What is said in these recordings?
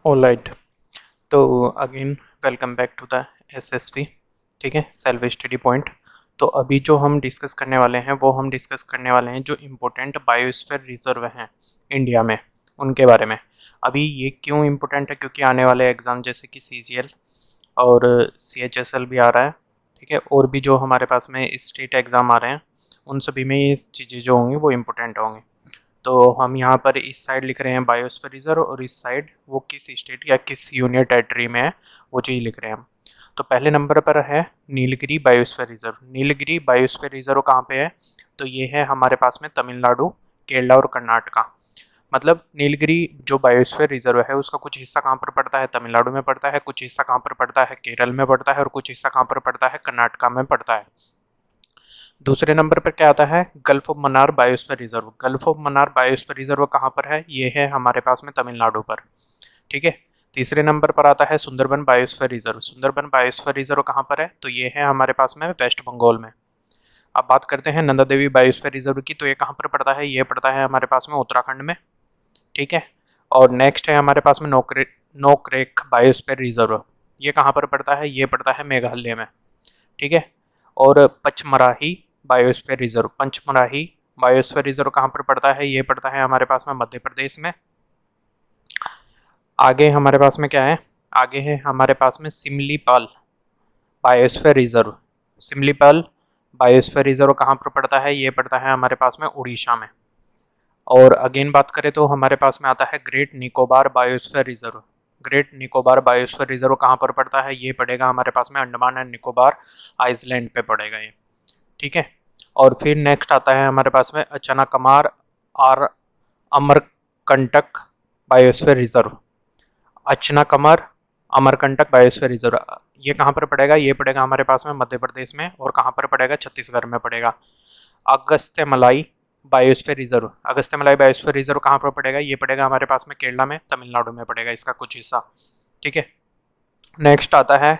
Alright, तो again welcome back to the SSP. ठीक है, सेल्फ स्टडी पॉइंट। तो अभी जो हम डिस्कस करने वाले हैं वो हम डिस्कस करने वाले हैं जो इम्पोर्टेंट बायोस्फीयर रिजर्व हैं इंडिया में, उनके बारे में। अभी ये क्यों इम्पोर्टेंट है, क्योंकि आने वाले एग्ज़ाम जैसे कि सीजीएल और सीएचएसएल भी आ रहा है। ठीक है, और भी जो हमारे पास में स्टेट एग्ज़ाम आ रहे हैं उन सभी में ये चीज़ें जो होंगी वो इम्पोर्टेंट होंगी। तो हम यहाँ पर इस साइड लिख रहे हैं बायोस्फीयर रिजर्व, और इस साइड वो किस स्टेट या किस यूनियन टेरिटरी में है वो चीज़ लिख रहे हैं हम। तो पहले नंबर पर है Nilgiri biosphere reserve. Nilgiri biosphere reserve कहाँ पे है? तो ये है हमारे पास में तमिलनाडु, केरला और कर्नाटका। मतलब नीलगिरी जो बायोस्फीयर रिजर्व है उसका कुछ हिस्सा कहाँ पर पड़ता है? तमिलनाडु में पड़ता है, कुछ हिस्सा कहाँ पर पड़ता है? केरल में पड़ता है, और कुछ हिस्सा कहाँ पर पड़ता है? कर्नाटका में पड़ता है। दूसरे नंबर पर क्या आता है? Gulf of Mannar biosphere reserve. Gulf of Mannar biosphere reserve कहाँ पर है? ये है हमारे पास में तमिलनाडु पर। ठीक है। तीसरे नंबर पर आता है Sundarban biosphere reserve. Sundarban biosphere reserve कहाँ पर है? तो ये है हमारे पास में वेस्ट बंगाल में। अब बात करते हैं नंदा देवी बायोस्फीयर रिजर्व की। तो ये कहाँ पर पड़ता है? ये पड़ता है हमारे पास में उत्तराखंड में। ठीक है। और नेक्स्ट है हमारे पास में नोक्रेक बायोस्फीयर रिजर्व। ये कहाँ पर पड़ता है? ये पड़ता है मेघालय में। ठीक है। और पचमराही बायोस्फीयर रिजर्व, पंचमराही बायोस्फीयर रिजर्व कहाँ पर पड़ता है? ये पड़ता है हमारे पास में मध्य प्रदेश में। आगे हमारे पास में क्या है? आगे है हमारे पास में Similipal biosphere reserve. Similipal biosphere reserve कहाँ पर पड़ता है? ये पड़ता है हमारे पास में उड़ीसा में। और अगेन बात करें तो हमारे पास में आता है great Nicobar biosphere reserve. Great Nicobar biosphere reserve कहाँ पर पड़ता है? ये पड़ेगा हमारे पास में अंडमान एंड निकोबार आइसलैंड पे पड़ेगा ये। ठीक है। और फिर नेक्स्ट आता है हमारे पास में अचानाकमार और Amarkantak biosphere reserve. Achanakmar Amarkantak biosphere reserve ये कहाँ पर पड़ेगा? ये पड़ेगा हमारे पास में मध्य प्रदेश में। और कहाँ पर पड़ेगा? छत्तीसगढ़ में पड़ेगा। Agasthyamalai biosphere reserve. Agasthyamalai biosphere reserve कहाँ पर पड़ेगा? ये पड़ेगा हमारे पास में केरला में, तमिलनाडु में पड़ेगा इसका कुछ हिस्सा। ठीक है। नेक्स्ट आता है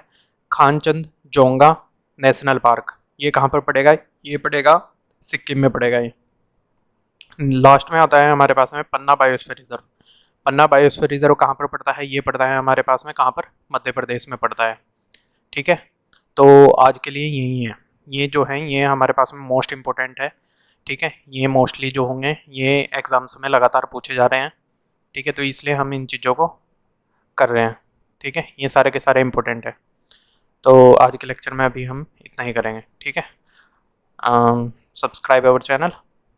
खानचंद जोंगा नेशनल पार्क। ये कहाँ पर पड़ेगा? ये पड़ेगा सिक्किम में पड़ेगा ये। लास्ट में आता है हमारे पास में पन्ना बायोस्फीयर रिजर्व। पन्ना बायोस्फीयर रिजर्व कहाँ पर पड़ता है? ये पड़ता है हमारे पास में कहाँ पर? मध्य प्रदेश में पड़ता है। ठीक है। तो आज के लिए यही है, ये जो है ये हमारे पास में मोस्ट इम्पोर्टेंट है। ठीक है, ये मोस्टली जो होंगे ये एग्ज़ाम्स में लगातार पूछे जा रहे हैं। ठीक है, तो इसलिए हम इन चीज़ों को कर रहे हैं। ठीक है, ये सारे के सारे इम्पोर्टेंट है। तो आज के लेक्चर में अभी हम इतना ही करेंगे। ठीक है। subscribe our channel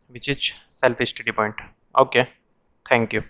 which is self study point. Okay, thank you.